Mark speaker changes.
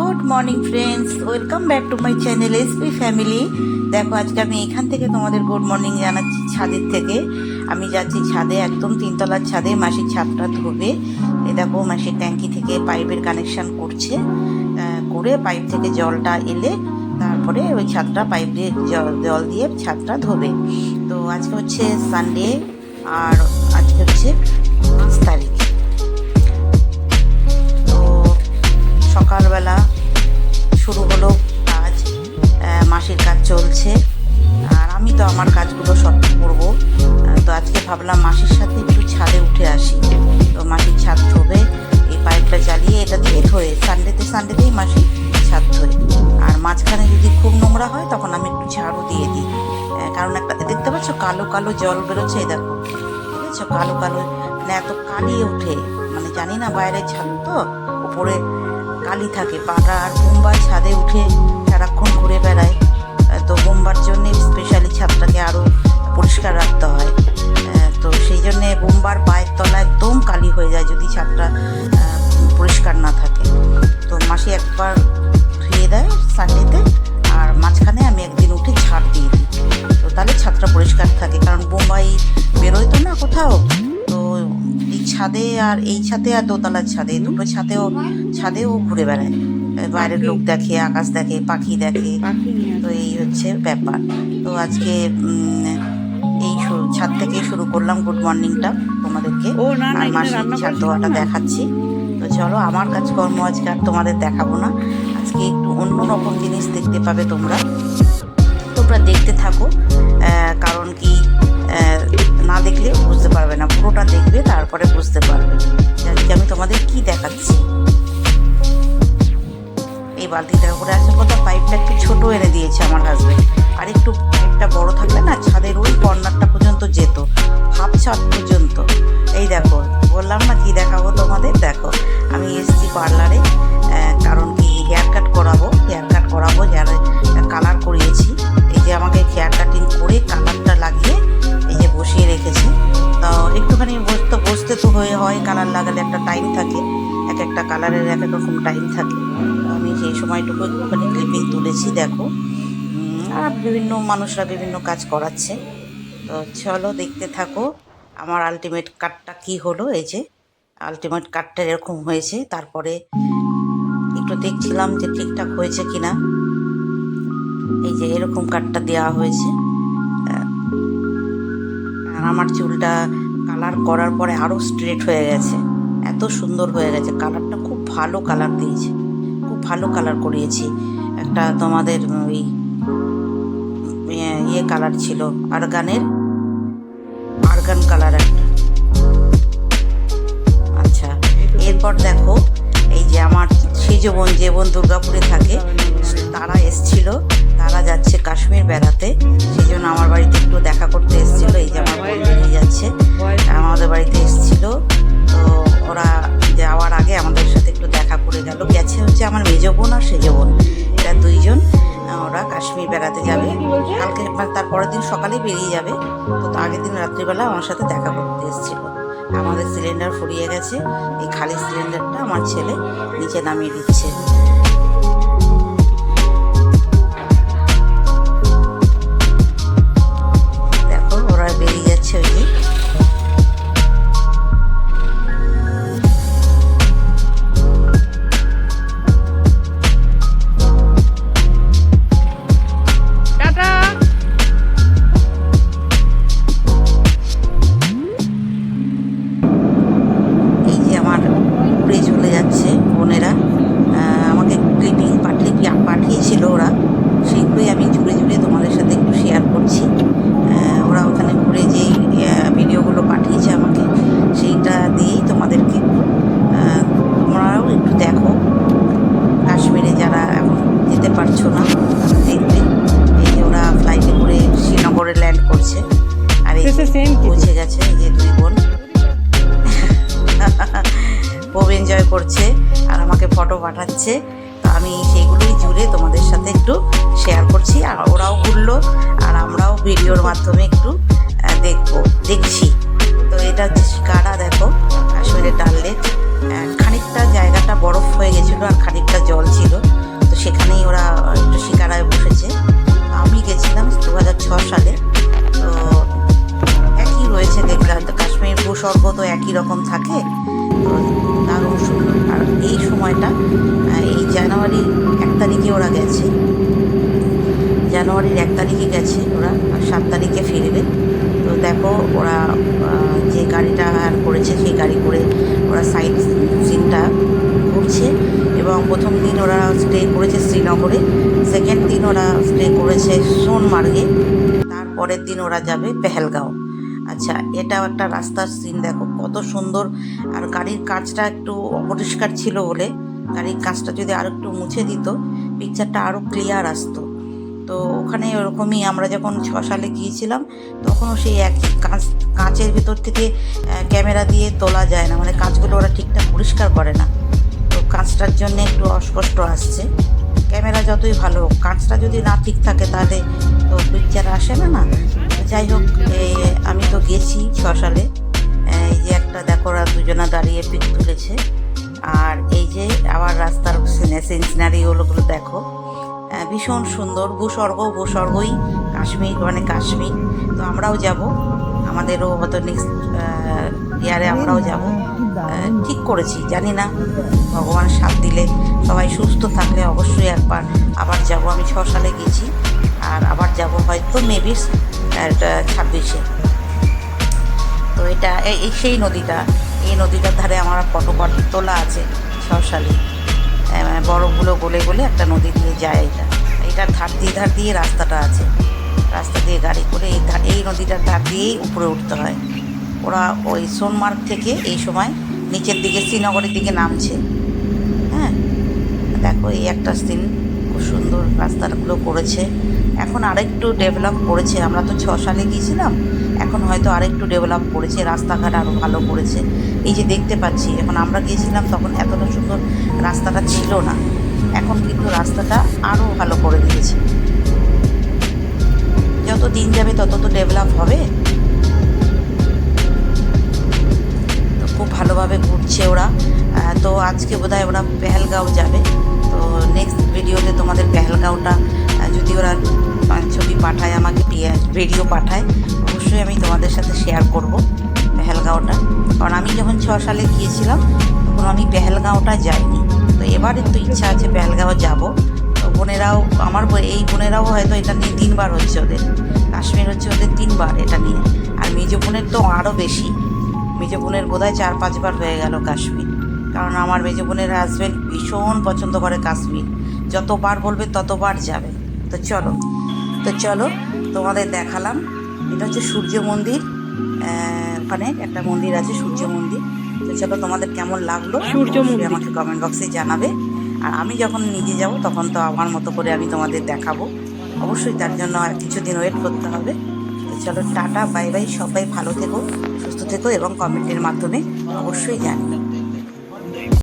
Speaker 1: Good morning friends, welcome back to my channel SP family. দেখো আজকে আমি এখান থেকে তোমাদের গুড মর্নিং জানাচ্ছি ছাদের থেকে। আমি যাচ্ছি ছাদে, একদম তিনতলার ছাদে। মাসির ছাদটা ধোবে। এই দেখো মাসির ট্যাঙ্কি থেকে পাইপের কানেকশান করছে, করে পাইপ থেকে জলটা এলে তারপরে ওই ছাদটা পাইপ দিয়ে জল দিয়ে ছাদটা ধোবে। তো আজকে হচ্ছে সানডে, আর আজকে হচ্ছে 5 তারিখ। সকালবেলা শুরু হলো কাজ, মাসির কাজ চলছে, আর আমি তো আমার কাজগুলো সব করবো। তো আজকে ভাবলাম মাসির সাথে একটু ছাদে উঠে আসি। তো মাসির ছাদ ধোবে, এই পাইপটা চালিয়ে এটা দিয়ে ধোয়ে সানডেতেই মাসি ছাদ ধোয়ে। আর মাঝখানে যদি খুব নোংরা হয় তখন আমি একটু ঝাড়ু দিয়ে দিই, কারণ একটা দেখতে পাচ্ছ কালো কালো জল বেরোচ্ছে, এই দেখো দেখেছো কালো কালো, মানে এত কালি ওঠে, মানে জানি না বাইরে ছাদ তো উপরে কালি থাকে। পাড়া আর বোম্বার ছাদে উঠে সারাক্ষণ ঘুরে বেড়ায়, তো বোম্বার জন্যে স্পেশালি ছাদটাকে আরও পরিষ্কার রাখতে হয়। তো সেই জন্যে বোম্বার পায়ের তলা একদম কালি হয়ে যায় যদি ছাদটা পরিষ্কার না থাকে। তো মাসি একবার ধুয়ে দেয় সানডেতে, আর মাঝখানে আমি একদিন উঠে ঝাড় দিয়ে দিই, তো তাহলে ছাদটা পরিষ্কার থাকে। কারণ বোম্বাই বেরোয় তো না কোথাও, তো এই ছাদে আর এই ছাদে আর দোতলার ছাদে, দুটো ছাদেও ঘুরে বেড়ায়, বাইরের লোক দেখে, আকাশ দেখে, পাখি দেখে। তো এই হচ্ছে ব্যাপার। তো আজকে এই ছাদ থেকে শুরু করলাম গুড মর্নিংটা তোমাদেরকে, আর মাসির ছাদ ধোয়াটা দেখাচ্ছি। তো চলো, আমার কাজকর্ম আজকে আর তোমাদের দেখাবো না, আজকে একটু অন্যরকম জিনিস দেখতে পাবে তোমরা দেখতে থাকো। কারণ কি না দেখলে বুঝতে পারবে না, পুরোটা দেখবে তারপরে বুঝতে পারবে আজকে আমি তোমাদের কি দেখাচ্ছি। এই বালতিটা করে আছে কথা, পাইপটা একটু ছোটো এনে দিয়েছে আমার হাজবেন্ড, আর একটু পাইপটা বড় থাকলে না ছাদের ওই কর্নারটা পর্যন্ত যেত, হাফ ছাদ পর্যন্ত। এই দেখো বললাম না কি দেখাবো তোমাদের। দেখো আমি এসেছি পার্লারে, কারণ কি হেয়ার কাট করাবো, যারা কালার করিয়েছি। এই যে আমাকে হেয়ার কাটিং করে কালারটা লাগিয়ে এই যে বসিয়ে রেখেছে। তো একটুখানি বসতে তো হয়, কালার লাগালে একটা টাইম থাকে, একটা কালারের এক রকম টাইম থাকে। আমি সেই সময়টুকু একটুখানি ক্লিপিং তুলেছি দেখো। আর বিভিন্ন মানুষরা বিভিন্ন কাজ করাচ্ছে। তো চলো দেখতে থাকো আমার আলটিমেট কাটটা কি হলো। এই যে আলটিমেট কাটটা এরকম হয়েছে। তারপরে একটু দেখছিলাম যে ঠিকঠাক হয়েছে কিনা। এই যে এরকম কাটটা দেওয়া হয়েছে, আর আমার চুলটা কালার করার পরে আরও স্ট্রেট হয়ে গেছে, এত সুন্দর হয়ে গেছে। কালারটা খুব ভালো কালার দিয়েছে, খুব ভালো কালার করিয়েছি। একটা তোমাদের ওই কালার ছিল, আর্গান কালার একটা। আচ্ছা, এরপর দেখো এই যে আমার সেজো বোন, যে বোন দুর্গাপুরে থাকে, তারা এসছিল, তারা যাচ্ছে কাশ্মীর বেড়াতে, সেই জন্য আমার বাড়িতে একটু দেখা করতে এসেছিলো। এই যে আমার বোন বেরিয়ে যাচ্ছে, আমাদের বাড়িতে এসেছিল। তো ওরা যাওয়ার আগে আমাদের সাথে একটু দেখা করে গেছে হচ্ছে আমার মেজো বোন আর সেজো বোন, এরা দুইজন। ওরা কাশ্মীর বেড়াতে যাবে কালকে, তারপরের দিন সকালেই বেরিয়ে যাবে। তো আগের দিন রাত্রিবেলা আমার সাথে দেখা করতে এসেছিলো। আমাদের সিলিন্ডার ফুরিয়ে গেছে, এই খালি সিলিন্ডারটা আমার ছেলে নিচে নামিয়ে দিচ্ছে। দেখো ওরা বেরিয়ে যাচ্ছে। ওই যে পাঠিয়েছিল ওরা, সেগুলোই আমি জুড়ে তোমাদের সাথে একটু শেয়ার করছি। ওরা ওখানে ঘুরে যেই ভিডিওগুলো পাঠিয়েছে আমাকে, সেইটা দিয়েই তোমাদেরকে তোমরাও একটু দেখো। কাশ্মীরে যারা এখন যেতে পারছো না তারা দেখবে। এই যে ওরা ফ্লাইটে করে শ্রীনগরে ল্যান্ড করছে, আর এই পৌঁছে গেছে এই যে দুই বোন, খুব এনজয় করছে আর আমাকে ফটো পাঠাচ্ছে। তো আমি সেইগুলোই জুড়ে তোমাদের সাথে একটু শেয়ার করছি, আর ওরাও ঘুরলো আর আমরাও ভিডিওর মাধ্যমে একটু দেখছি। তো এটা হচ্ছে শিকারা, দেখো কাশ্মীরের ডাল লেক। খানিকটা জায়গাটা বরফ হয়ে গেছিলো আর খানিকটা জল ছিল, এটা এই জানুয়ারির 1 তারিখে ওরা গেছে, জানুয়ারির 1 তারিখে গেছে ওরা, আর 7 তারিখে ফিরবে। তো দেখো ওরা যে গাড়িটা করেছে সেই গাড়ি করে ওরা সাইড সিনটা ঘুরছে। এবং প্রথম দিন ওরা স্টে করেছে শ্রীনগরে, সেকেন্ড দিন ওরা স্টে করেছে সোনমার্গে, তারপরের দিন ওরা যাবে পেহেলগাঁও। আচ্ছা, এটাও একটা রাস্তার সিন দেখো কত সুন্দর। আর গাড়ির কাঁচটা একটু অপরিষ্কার ছিল বলে, গাড়ির কাঁচটা যদি আরও একটু মুছে দিত পিকচারটা আরও ক্লিয়ার আসতো। তো ওখানে ওরকমই আমরা যখন 6 সালে গিয়েছিলাম তখনও সেই এক কাঁচের ভিতর থেকে ক্যামেরা দিয়ে তোলা যায় না, মানে কাঁচগুলো ওরা ঠিকঠাক পরিষ্কার করে না, তো কাঁচটার জন্য একটু অস্পষ্ট আসছে। ক্যামেরা যতই ভালো হোক, কাঁচটা যদি না ঠিক থাকে তাহলে তো পিকচার আসে না না। তো যাই হোক, আমি তো গেছি 6 সালে। এই যে একটা দেখো ওরা দুজনা দাঁড়িয়ে পিক তুলেছে। আর এই যে আবার রাস্তার সিনারিগুলো দেখো, ভীষণ সুন্দর। ভূস্বর্গই কাশ্মীর, মানে কাশ্মীর। তো আমরাও যাব, আমাদেরও হয়তো নেক্সট ইয়ারে আমরাও যাব, ঠিক করেছি। জানি না, ভগবান সাথ দিলে, সবাই সুস্থ থাকলে অবশ্যই একবার আবার যাব। আমি 6 সালে গেছি, আর আবার যাব হয়তো মেবি 26-এ। তো এটা এই সেই নদীটা, এই নদীটার ধারে আমার ফটো তোলা আছে 6 সালে। বরফগুলো গলে গলে একটা নদী দিয়ে যায়, এইটার ধার দিয়ে রাস্তাটা আছে, রাস্তা দিয়ে গাড়ি করে এই নদীটার ধার দিয়েই উপরে উঠতে হয়। ওরা ওই সোনমার্গ থেকে এই সময় নিচের দিকে শ্রীনগরের দিকে নামছে। হ্যাঁ, দেখো এই একটা সিন, খুব সুন্দর রাস্তাগুলো করেছে। এখন আরেকটু ডেভেলপ করেছে, আমরা তো 6 সালে গিয়েছিলাম, এখন হয়তো আরেকটু ডেভেলপ করেছে, রাস্তাঘাট আরও ভালো করেছে। এই যে দেখতে পাচ্ছি, এখন আমরা গিয়েছিলাম তখন এতটা সুন্দর রাস্তাটা ছিল না, এখন কিন্তু রাস্তাটা আরও ভালো করে দিয়েছে। যত দিন যাবে তত তো ডেভেলপ হবে। তো খুব ভালোভাবে ঘুরছে ওরা। তো আজকে বোধহয় ওরা পেহেলগাঁও যাবে। তো নেক্সট ভিডিওতে তোমাদের পেহেলগাঁওটা যদি ওরা ছবি পাঠায়, আমাকে ভিডিও পাঠায়, অবশ্যই আমি তোমাদের সাথে শেয়ার করব পেহেলগাঁওটা। কারণ আমি যখন 6 সালে গিয়েছিলাম তখন আমি পেহেলগাঁওটা যাইনি। তো এবার একটু ইচ্ছা আছে পেহেলগাঁও যাব। তো বোনেরাও, আমার এই বোনেরাও হয়তো এটা নিয়ে 3 বার হচ্ছে ওদের, কাশ্মীর হচ্ছে ওদের 3 বার এটা নিয়ে। আর মেজো বোনের তো আরও বেশি, মেজো বোনের বোধহয় 4-5 বার হয়ে গেল কাশ্মীর। কারণ আমার মেজো বোনের হাজব্যান্ড ভীষণ পছন্দ করে কাশ্মীর, যতবার বলবে ততবার যাবে। তো চলো তোমাদের দেখালাম। এটা হচ্ছে সূর্য মন্দির, ওখানে একটা মন্দির আছে সূর্য মন্দির। তো চলো, তোমাদের কেমন লাগলো সূর্য মন্দির আমাকে কমেন্ট বক্সে জানাবে। আর আমি যখন নিজে যাব তখন তো আমার মতো করে আমি তোমাদের দেখাবো, অবশ্যই তার জন্য আর কিছুদিন ওয়েট করতে হবে। তো চলো, টাটা, বাই বাই, সবাই ভালো থেকো, সুস্থ থেকো এবং কমেন্টের মাধ্যমে অবশ্যই জানি।